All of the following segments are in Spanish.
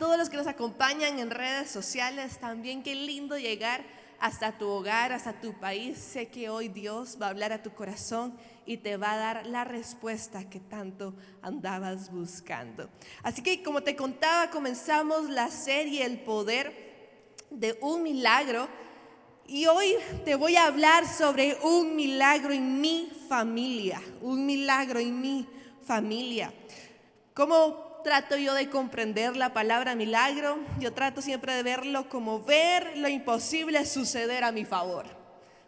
todos los que nos acompañan en redes sociales también. Qué lindo llegar hasta tu hogar, hasta tu país. Sé que hoy Dios va a hablar a tu corazón y te va a dar la respuesta que tanto andabas buscando. Así que, como te contaba, comenzamos la serie El Poder de un Milagro. Y hoy te voy a hablar sobre un milagro en mi familia. Un milagro en mi familia. ¿Cómo trato yo de comprender la palabra milagro? Yo trato siempre de verlo como ver lo imposible suceder a mi favor.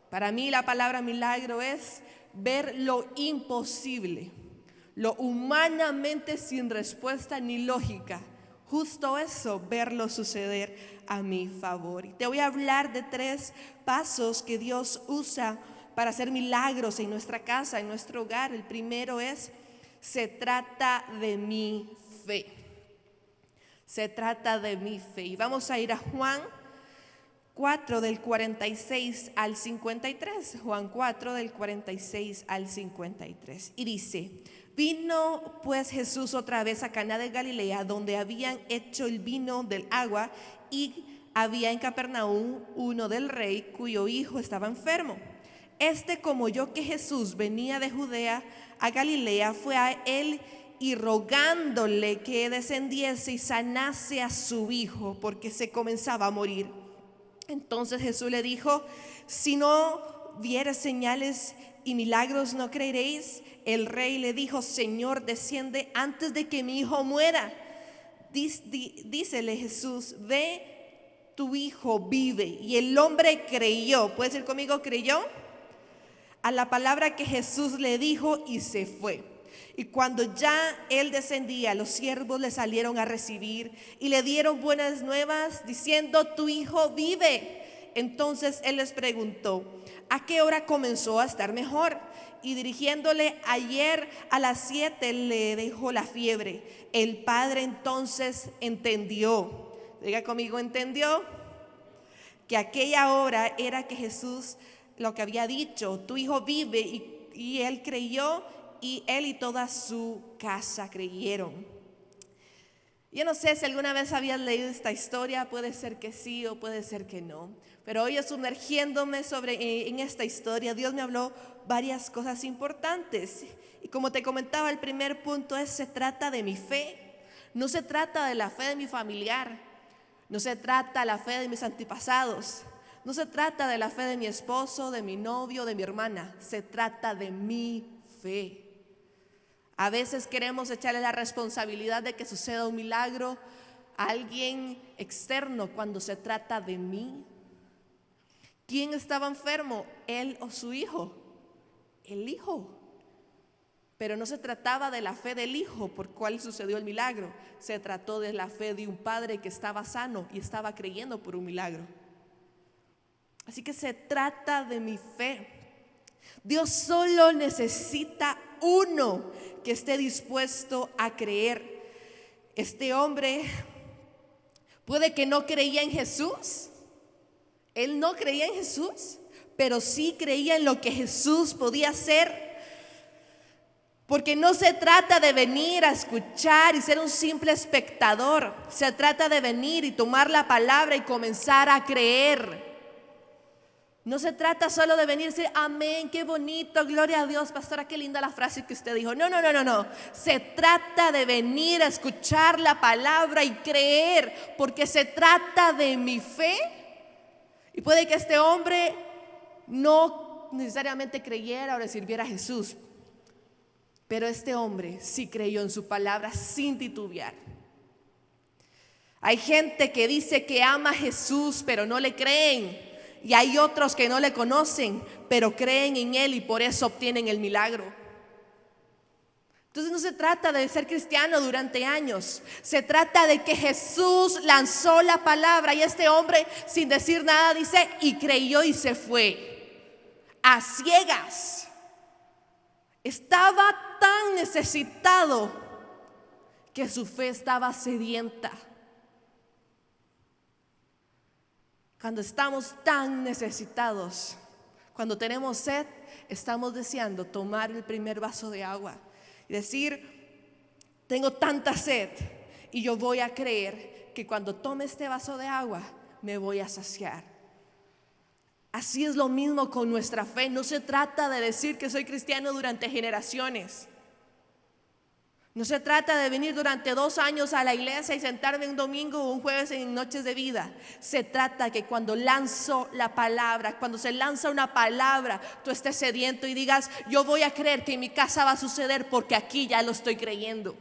Para mí la palabra milagro es ver lo imposible, lo humanamente sin respuesta ni lógica. Justo eso, verlo suceder a mi favor. Y te voy a hablar de 3 pasos que Dios usa para hacer milagros en nuestra casa, en nuestro hogar. El primero es: se trata de mi fe. Se trata de mi fe. Y vamos a ir a Juan 4 del 46 al 53. Juan 4 del 46 al 53. Y dice: vino pues Jesús otra vez a Caná de Galilea, donde habían hecho el vino del agua, y había en Capernaum uno del rey cuyo hijo estaba enfermo. Como oyó que Jesús venía de Judea a Galilea, fue a él y rogándole que descendiese y sanase a su hijo, porque se comenzaba a morir. Entonces Jesús le dijo: si no vieres señales y milagros, ¿no creeréis? El rey le dijo: Señor, desciende antes de que mi hijo muera. Dícele Jesús: ve, tu hijo vive. Y el hombre creyó. ¿Puedes decir conmigo, creyó? A la palabra que Jesús le dijo, y se fue. Y cuando ya él descendía, los siervos le salieron a recibir y le dieron buenas nuevas, diciendo: tu hijo vive. Entonces él les preguntó: ¿a qué hora comenzó a estar mejor? Y dirigiéndole: ayer a las 7 le dejó la fiebre. El padre entonces entendió, diga conmigo, entendió, que aquella hora era que Jesús lo que había dicho: tu hijo vive. Y él creyó, y él y toda su casa creyeron. Yo no sé si alguna vez habías leído esta historia. Puede ser que sí o puede ser que no, pero hoy, sumergiéndome en esta historia, Dios me habló varias cosas importantes. Y como te comentaba, el primer punto es: se trata de mi fe. No se trata de la fe de mi familiar, no se trata de la fe de mis antepasados, no se trata de la fe de mi esposo, de mi novio, de mi hermana. Se trata de mi fe. A veces queremos echarle la responsabilidad de que suceda un milagro a alguien externo, cuando se trata de mí. ¿Quién estaba enfermo? ¿Él o su hijo? El hijo. Pero no se trataba de la fe del hijo por cual sucedió el milagro. Se trató de la fe de un padre que estaba sano y estaba creyendo por un milagro. Así que se trata de mi fe. Dios solo necesita uno que esté dispuesto a creer. Este hombre puede que no creía en Jesús. Él no creía en Jesús, pero sí creía en lo que Jesús podía hacer. Porque no se trata de venir a escuchar y ser un simple espectador. Se trata de venir y tomar la palabra y comenzar a creer. No se trata solo de venir y decir: amén, qué bonito, gloria a Dios, pastora, qué linda la frase que usted dijo. No. Se trata de venir a escuchar la palabra y creer, porque se trata de mi fe. Y puede que este hombre no necesariamente creyera o le sirviera a Jesús, pero este hombre sí creyó en su palabra sin titubear. Hay gente que dice que ama a Jesús, pero no le creen. Y hay otros que no le conocen, pero creen en él y por eso obtienen el milagro. Entonces no se trata de ser cristiano durante años. Se trata de que Jesús lanzó la palabra y este hombre, sin decir nada, dice: y creyó y se fue. A ciegas. Estaba tan necesitado que su fe estaba sedienta. Cuando estamos tan necesitados, cuando tenemos sed, estamos deseando tomar el primer vaso de agua y decir: tengo tanta sed y yo voy a creer que cuando tome este vaso de agua me voy a saciar. Así es lo mismo con nuestra fe. No se trata de decir que soy cristiano durante generaciones. No se trata de venir durante 2 años a la iglesia y sentarme un domingo o un jueves en Noches de Vida. Se trata que cuando lanzo la palabra, cuando se lanza una palabra, tú estés sediento y digas: yo voy a creer que en mi casa va a suceder porque aquí ya lo estoy creyendo.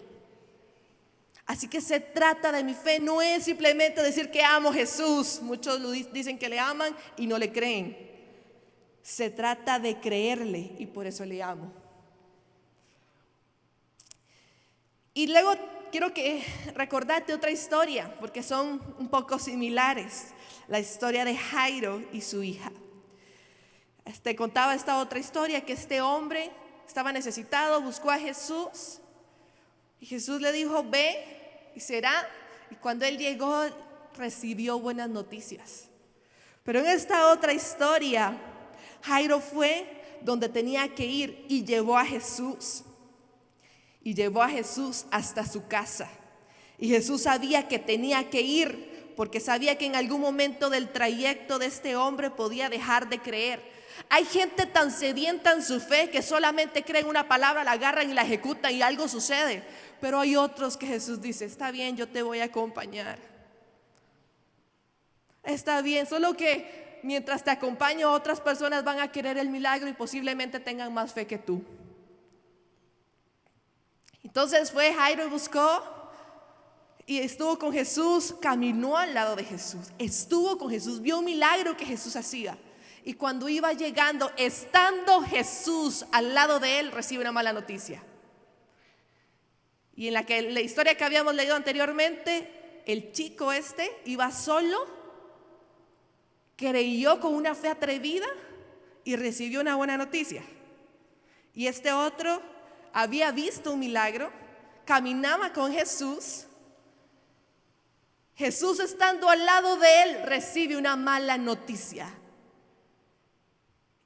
Así que se trata de mi fe, no es simplemente decir que amo a Jesús. Muchos dicen que le aman y no le creen. Se trata de creerle y por eso le amo. Y luego quiero recordarte otra historia, porque son un poco similares. La historia de Jairo y su hija. Contaba esta otra historia, que este hombre estaba necesitado, buscó a Jesús. Y Jesús le dijo: ve y será. Y cuando él llegó, recibió buenas noticias. Pero en esta otra historia, Jairo fue donde tenía que ir y llevó a Jesús. Y llevó a Jesús hasta su casa. Y Jesús sabía que tenía que ir, porque sabía que en algún momento del trayecto de este hombre podía dejar de creer. Hay gente tan sedienta en su fe que solamente creen una palabra, la agarran y la ejecutan y algo sucede. Pero hay otros que Jesús dice: está bien, yo te voy a acompañar. Está bien, solo que mientras te acompaño, otras personas van a querer el milagro y posiblemente tengan más fe que tú. Entonces fue Jairo y buscó y estuvo con Jesús, caminó al lado de Jesús, estuvo con Jesús, vio un milagro que Jesús hacía. Y cuando iba llegando, estando Jesús al lado de él, recibe una mala noticia. Y en la historia que habíamos leído anteriormente, el chico iba solo, creyó con una fe atrevida y recibió una buena noticia. Y este otro había visto un milagro, caminaba con Jesús. Jesús, estando al lado de él, recibe una mala noticia.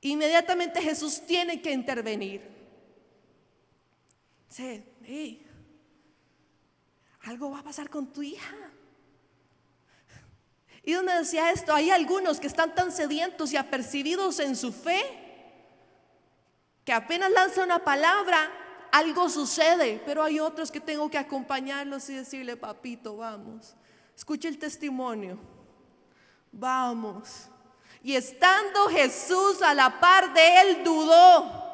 Inmediatamente Jesús tiene que intervenir. Dice: hey, algo va a pasar con tu hija. Y donde decía esto, hay algunos que están tan sedientos y apercibidos en su fe que apenas lanza una palabra, algo sucede. Pero hay otros que tengo que acompañarlos y decirle: papito, vamos, escucha el testimonio, vamos. Y estando Jesús a la par de él, dudó.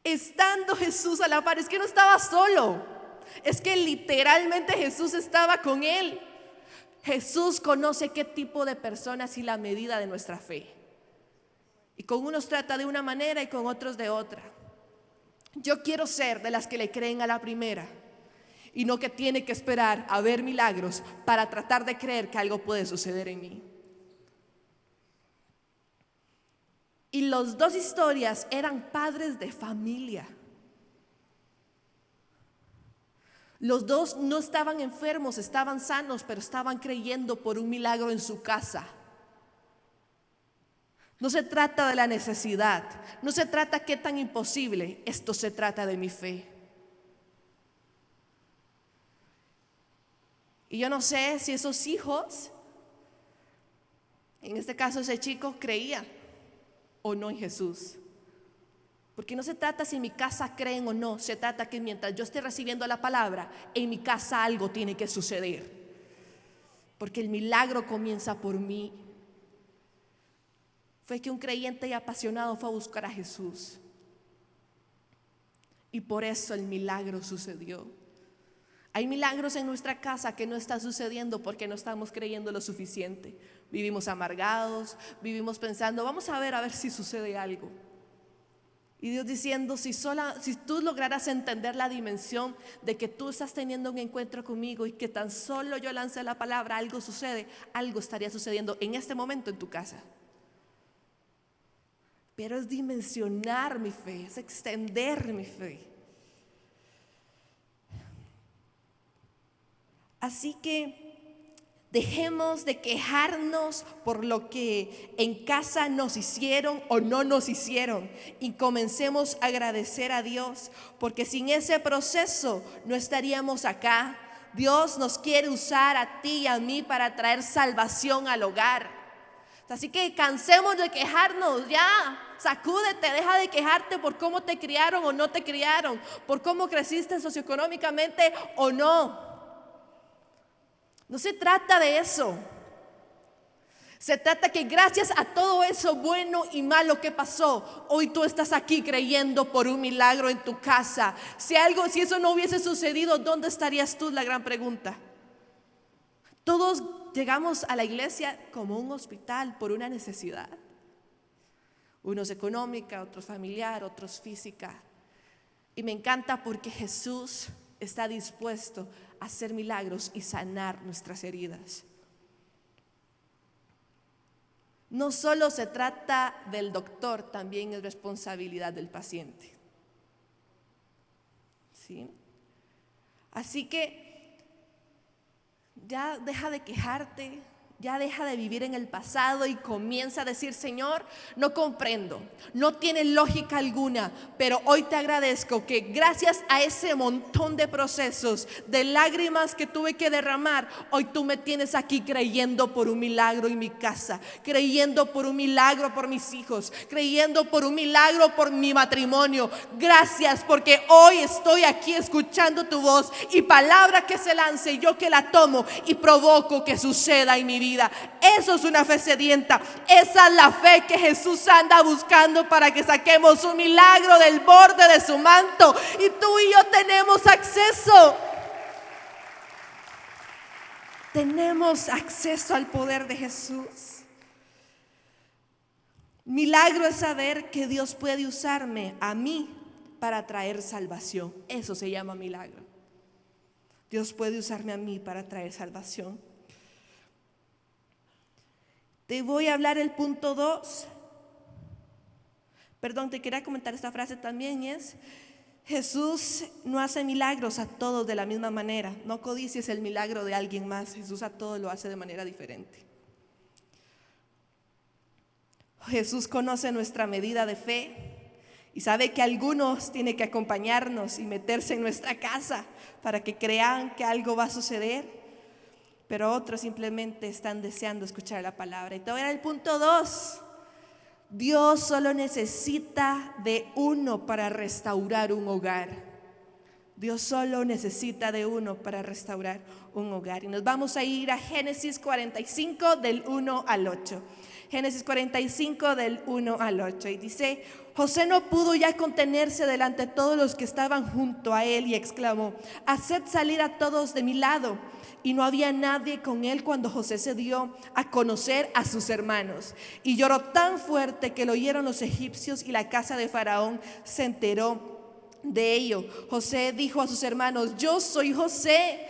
Estando Jesús a la par, es que no estaba solo, es que literalmente Jesús estaba con él. Jesús conoce qué tipo de personas y la medida de nuestra fe. Y con unos trata de una manera y con otros de otra. Yo quiero ser de las que le creen a la primera y no que tiene que esperar a ver milagros para tratar de creer que algo puede suceder en mí. Y las dos historias eran padres de familia. Los dos no estaban enfermos, estaban sanos, pero estaban creyendo por un milagro en su casa. No se trata de la necesidad, no se trata qué tan imposible, esto se trata de mi fe. Y yo no sé si esos hijos, en este caso ese chico, creía o no en Jesús. Porque no se trata si en mi casa creen o no, se trata que mientras yo esté recibiendo la palabra, en mi casa algo tiene que suceder. Porque el milagro comienza por mí. Fue que un creyente y apasionado fue a buscar a Jesús. Y por eso el milagro sucedió. Hay milagros en nuestra casa que no están sucediendo porque no estamos creyendo lo suficiente. Vivimos amargados, vivimos pensando: vamos a ver si sucede algo. Y Dios diciendo: si tú lograras entender la dimensión de que tú estás teniendo un encuentro conmigo y que tan solo yo lance la palabra, algo sucede, algo estaría sucediendo en este momento en tu casa. Pero es dimensionar mi fe, es extender mi fe. Así que dejemos de quejarnos por lo que en casa nos hicieron o no nos hicieron y comencemos a agradecer a Dios, porque sin ese proceso no estaríamos acá, Dios nos quiere usar a ti y a mí para traer salvación al hogar. Así que cansemos de quejarnos, ya, sacúdete, deja de quejarte por cómo te criaron o no te criaron, por cómo creciste socioeconómicamente o no. No se trata de eso. Se trata que gracias a todo eso bueno y malo que pasó, hoy tú estás aquí creyendo por un milagro en tu casa. Si eso no hubiese sucedido, ¿dónde estarías tú? La gran pregunta. Todos llegamos a la iglesia como un hospital por una necesidad. Unos económica, otros familiar, otros física. Y me encanta porque Jesús está dispuesto a hacer milagros y sanar nuestras heridas. No solo se trata del doctor, también es responsabilidad del paciente. ¿Sí? Así que ya deja de quejarte, ya deja de vivir en el pasado y comienza a decir: Señor, no comprendo, no tiene lógica alguna, pero hoy te agradezco que gracias a ese montón de procesos, de lágrimas que tuve que derramar, hoy tú me tienes aquí creyendo por un milagro en mi casa, creyendo por un milagro por mis hijos, creyendo por un milagro por mi matrimonio. Gracias porque hoy estoy aquí escuchando tu voz y palabra que se lance, yo que la tomo y provoco que suceda en mi vida. Eso es una fe sedienta. Esa es la fe que Jesús anda buscando para que saquemos un milagro del borde de su manto. Y tú y yo tenemos acceso. Tenemos acceso al poder de Jesús. Milagro es saber que Dios puede usarme a mí para traer salvación. Eso se llama milagro. Dios puede usarme a mí para traer salvación. Te voy a hablar el punto 2. Perdón, te quería comentar esta frase también. Es: Jesús no hace milagros a todos de la misma manera. No codicies el milagro de alguien más. Jesús a todos lo hace de manera diferente. Jesús conoce nuestra medida de fe y sabe que algunos tienen que acompañarnos y meterse en nuestra casa para que crean que algo va a suceder. Pero otros simplemente están deseando escuchar la palabra. Y te voy a dar el punto 2. Dios solo necesita de uno para restaurar un hogar. Dios solo necesita de uno para restaurar un hogar. Y nos vamos a ir a Génesis 45 del 1 al 8. Génesis 45 del 1 al 8. Y dice: José no pudo ya contenerse delante de todos los que estaban junto a él y exclamó: haced salir a todos de mi lado. Y no había nadie con él cuando José se dio a conocer a sus hermanos. Y lloró tan fuerte que lo oyeron los egipcios y la casa de Faraón se enteró de ello. José dijo a sus hermanos: yo soy José.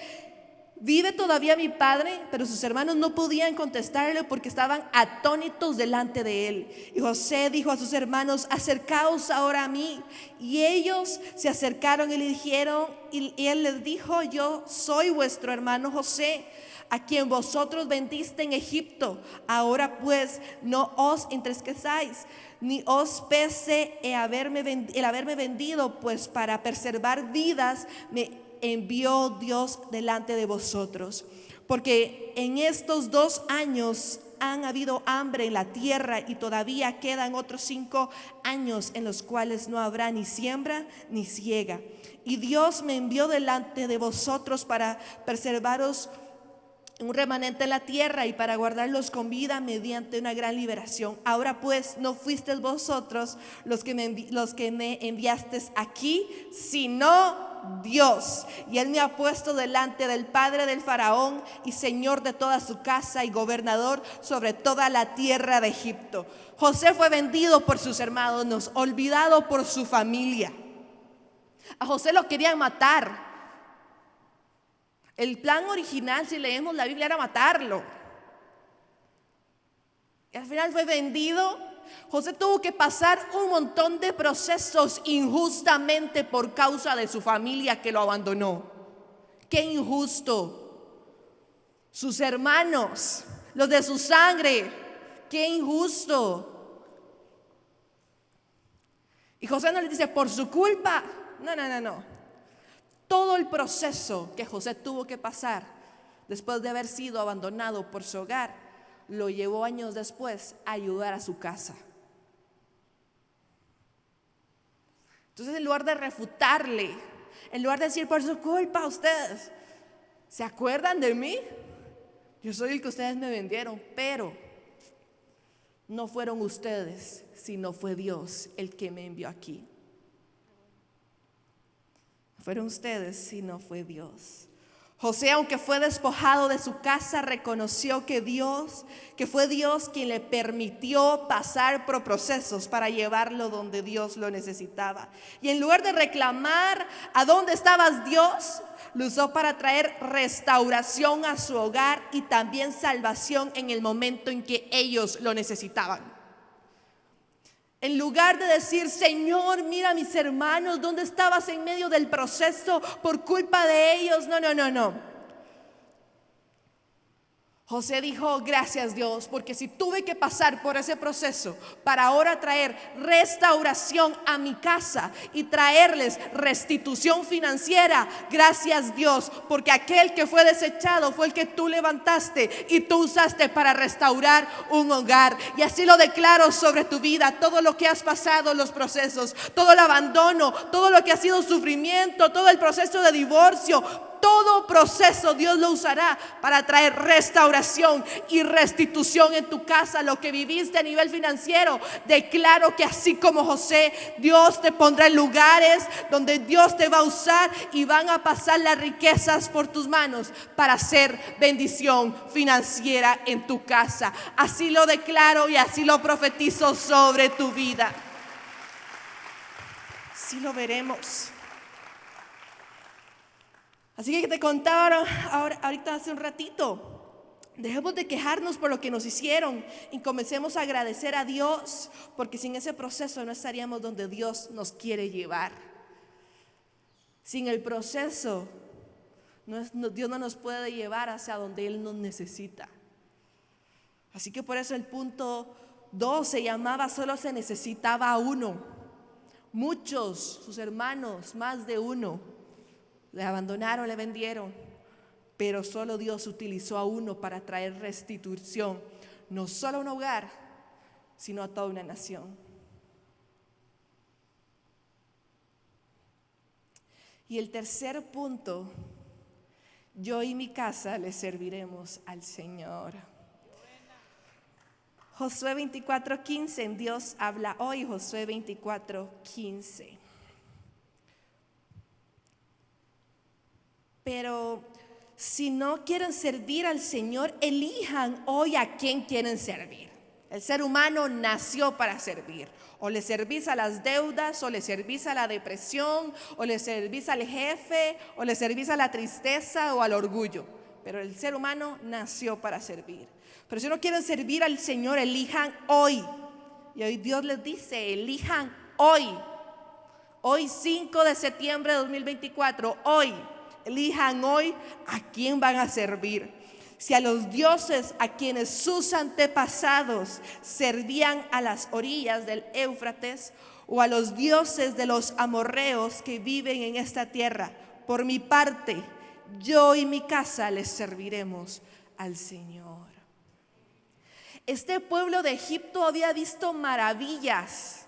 ¿Vive todavía mi padre? Pero sus hermanos no podían contestarle porque estaban atónitos delante de él. Y José dijo a sus hermanos: acercaos ahora a mí. Y ellos se acercaron y le dijeron, y él les dijo: yo soy vuestro hermano José, a quien vosotros vendiste en Egipto. Ahora pues no os entristezcáis, ni os pese el haberme vendido, pues para preservar vidas me envió Dios delante de vosotros. Porque en estos 2 años han habido hambre en la tierra, y todavía quedan otros 5 años en los cuales no habrá ni siembra ni siega. Y Dios me envió delante de vosotros para preservaros un remanente en la tierra y para guardarlos con vida mediante una gran liberación. Ahora pues no fuisteis vosotros los que me enviasteis aquí, sino Dios. Y él me ha puesto delante del padre del faraón y señor de toda su casa y gobernador sobre toda la tierra de Egipto. José fue vendido por sus hermanos, olvidado por su familia. A José lo querían matar. El plan original, si leemos la Biblia, era matarlo. Y al final fue vendido. José tuvo que pasar un montón de procesos injustamente por causa de su familia que lo abandonó. Qué injusto. Sus hermanos, los de su sangre, qué injusto. Y José no le dice: por su culpa. No. Todo el proceso que José tuvo que pasar después de haber sido abandonado por su hogar, lo llevó años después a ayudar a su casa. Entonces, en lugar de refutarle, en lugar de decir por su culpa ustedes, ¿se acuerdan de mí? Yo soy el que ustedes me vendieron, pero no fueron ustedes, sino fue Dios el que me envió aquí. No fueron ustedes, sino fue Dios. José, aunque fue despojado de su casa, reconoció que fue Dios quien le permitió pasar por procesos para llevarlo donde Dios lo necesitaba. Y en lugar de reclamar a dónde estabas Dios, lo usó para traer restauración a su hogar y también salvación en el momento en que ellos lo necesitaban. En lugar de decir, Señor, mira a mis hermanos, ¿dónde estabas en medio del proceso por culpa de ellos? No. José dijo, gracias Dios, porque si tuve que pasar por ese proceso para ahora traer restauración a mi casa y traerles restitución financiera, gracias Dios, porque aquel que fue desechado fue el que tú levantaste y tú usaste para restaurar un hogar. Y así lo declaro sobre tu vida, todo lo que has pasado, los procesos, todo el abandono, todo lo que ha sido sufrimiento, todo el proceso de divorcio. Todo proceso Dios lo usará para traer restauración y restitución en tu casa. Lo que viviste a nivel financiero, declaro que así como José, Dios te pondrá en lugares donde Dios te va a usar y van a pasar las riquezas por tus manos para hacer bendición financiera en tu casa. Así lo declaro y así lo profetizo sobre tu vida. Así lo veremos. Así que te contaba ahorita hace un ratito, dejemos de quejarnos por lo que nos hicieron y comencemos a agradecer a Dios, porque sin ese proceso no estaríamos donde Dios nos quiere llevar. Sin el proceso, Dios no nos puede llevar hacia donde Él nos necesita. Así que por eso el punto 2 se llamaba solo se necesitaba uno. Muchos, sus hermanos, más de uno, le abandonaron, le vendieron, pero solo Dios utilizó a uno para traer restitución, no solo a un hogar, sino a toda una nación. Y el tercer punto, yo y mi casa le serviremos al Señor. Josué 24:15, en Dios habla hoy, Josué 24:15. Pero si no quieren servir al Señor, elijan hoy a quién quieren servir. El ser humano nació para servir. O le servís a las deudas, o le servís a la depresión, o le servís al jefe, o le servís a la tristeza o al orgullo. Pero el ser humano nació para servir. Pero si no quieren servir al Señor, elijan hoy. Y hoy Dios les dice, elijan hoy. Hoy 5 de septiembre de 2024, hoy. Elijan hoy a quién van a servir. Si a los dioses a quienes sus antepasados servían a las orillas del Éufrates, o a los dioses de los amorreos que viven en esta tierra, por mi parte, yo y mi casa les serviremos al Señor. Este pueblo de Egipto había visto maravillas.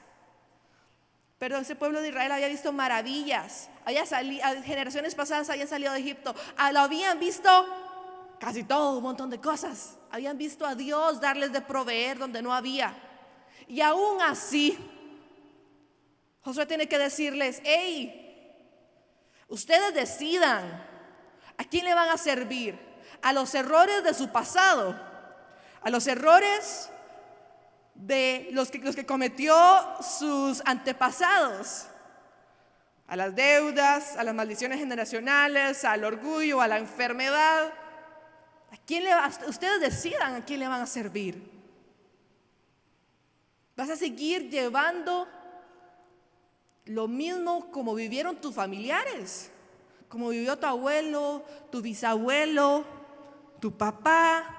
Pero ese pueblo de Israel había visto maravillas. Generaciones pasadas habían salido de Egipto. Lo habían visto casi todo, un montón de cosas. Habían visto a Dios darles de proveer donde no había. Y aún así, Josué tiene que decirles, hey, ustedes decidan a quién le van a servir. A los errores de su pasado, a los errores de los que cometió sus antepasados, a las deudas, a las maldiciones generacionales, al orgullo, a la enfermedad. Ustedes decidan a quién le van a servir. ¿Vas a seguir llevando lo mismo como vivieron tus familiares? Como vivió tu abuelo, tu bisabuelo, tu papá.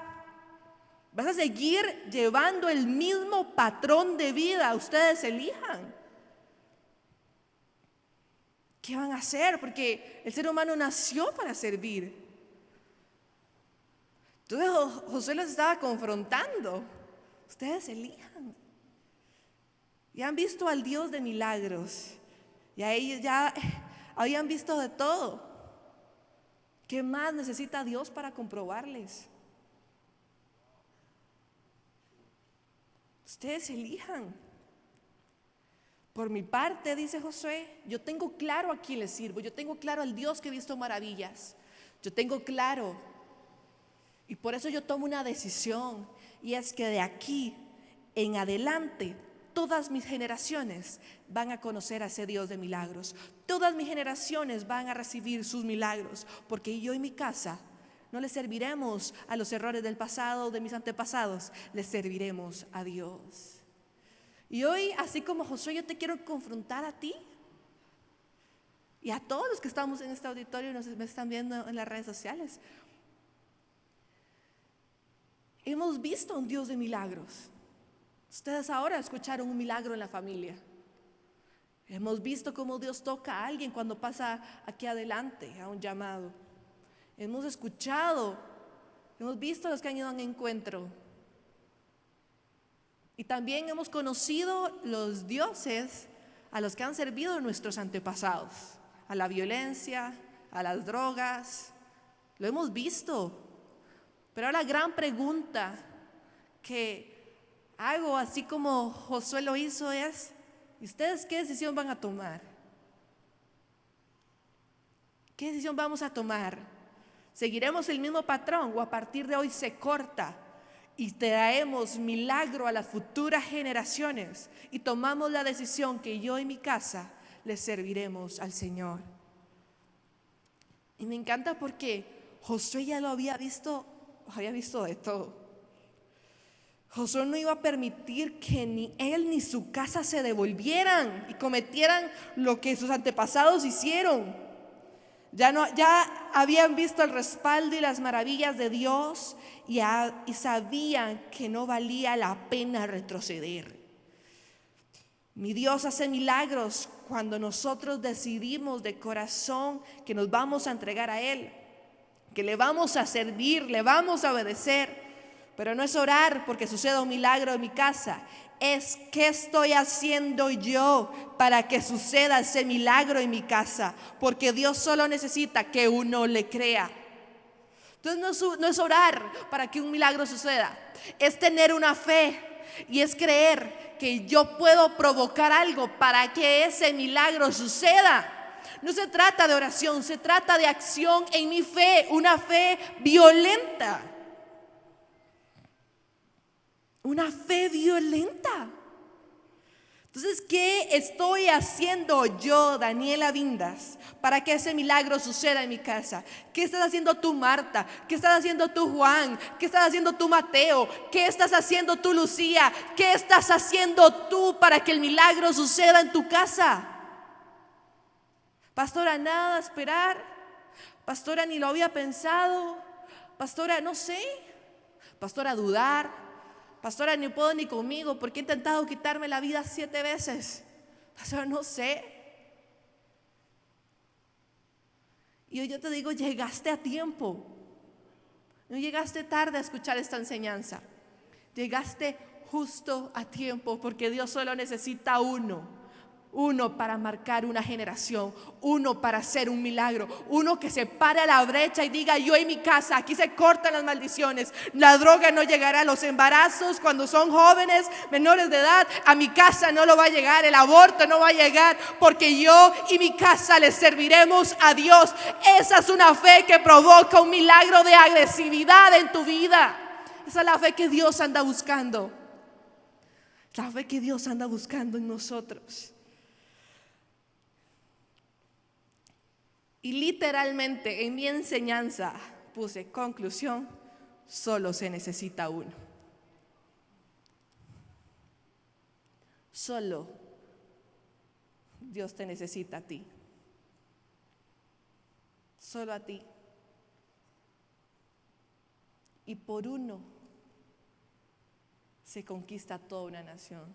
¿Vas a seguir llevando el mismo patrón de vida? Ustedes elijan. ¿qué van a hacer? Porque el ser humano nació para servir. Entonces Josué los estaba confrontando. Ustedes elijan. Ya han visto al Dios de milagros. Ya ellos ya habían visto de todo. ¿Qué más necesita Dios para comprobarles? Ustedes elijan. Por mi parte, dice Josué, yo tengo claro a quién le sirvo. Yo tengo claro al Dios que he visto maravillas. Yo tengo claro. Y por eso yo tomo una decisión. Y es que de aquí en adelante todas mis generaciones van a conocer a ese Dios de milagros. Todas mis generaciones van a recibir sus milagros. Porque yo y mi casa no le serviremos a los errores del pasado, de mis antepasados. Le serviremos a Dios. Y hoy, así como Josué, yo te quiero confrontar a ti y a todos los que estamos en este auditorio y me están viendo en las redes sociales. Hemos visto a un Dios de milagros. Ustedes ahora escucharon un milagro en la familia. Hemos visto cómo Dios toca a alguien cuando pasa aquí adelante a un llamado. Hemos escuchado, hemos visto a los que han ido a un encuentro. Y también hemos conocido los dioses a los que han servido nuestros antepasados, a la violencia, a las drogas. Lo hemos visto. Pero la gran pregunta que hago, así como Josué lo hizo, es: ¿y ustedes qué decisión van a tomar? ¿Qué decisión vamos a tomar? ¿Seguiremos el mismo patrón o a partir de hoy se corta y traemos milagro a las futuras generaciones y tomamos la decisión que yo y mi casa le serviremos al Señor? Y me encanta porque Josué ya lo había visto de todo. Josué no iba a permitir que ni él ni su casa se devolvieran y cometieran lo que sus antepasados hicieron. Ya habían visto el respaldo y las maravillas de Dios y sabían que no valía la pena retroceder. Mi Dios hace milagros cuando nosotros decidimos de corazón que nos vamos a entregar a Él, que le vamos a servir, le vamos a obedecer. Pero no es orar porque suceda un milagro en mi casa. Es qué estoy haciendo yo para que suceda ese milagro en mi casa. Porque Dios solo necesita que uno le crea. Entonces no es orar para que un milagro suceda. Es tener una fe y es creer que yo puedo provocar algo para que ese milagro suceda. No se trata de oración, se trata de acción en mi fe, una fe violenta. Una fe violenta. Entonces, ¿qué estoy haciendo yo, Daniela Vindas, para que ese milagro suceda en mi casa? ¿Qué estás haciendo tú, Marta? ¿Qué estás haciendo tú, Juan? ¿Qué estás haciendo tú, Mateo? ¿Qué estás haciendo tú, Lucía? ¿Qué estás haciendo tú para que el milagro suceda en tu casa? Pastora, nada, esperar. Pastora, ni lo había pensado. Pastora, no sé. Pastora, dudar. Pastora, ni puedo ni conmigo porque he intentado quitarme la vida 7 veces. Pastora, no sé. Y hoy yo te digo, llegaste a tiempo. No llegaste tarde a escuchar esta enseñanza. Llegaste justo a tiempo porque Dios solo necesita uno para marcar una generación, uno para hacer un milagro, uno que se pare a la brecha y diga: yo en mi casa, aquí se cortan las maldiciones, la droga no llegará, los embarazos cuando son jóvenes, menores de edad, a mi casa no lo va a llegar, el aborto no va a llegar, porque yo y mi casa le serviremos a Dios. Esa es una fe que provoca un milagro de agresividad en tu vida. Esa es la fe que Dios anda buscando, la fe que Dios anda buscando en nosotros. Y literalmente en mi enseñanza puse conclusión: solo se necesita uno. Solo Dios te necesita a ti. Solo a ti. Y por uno se conquista toda una nación.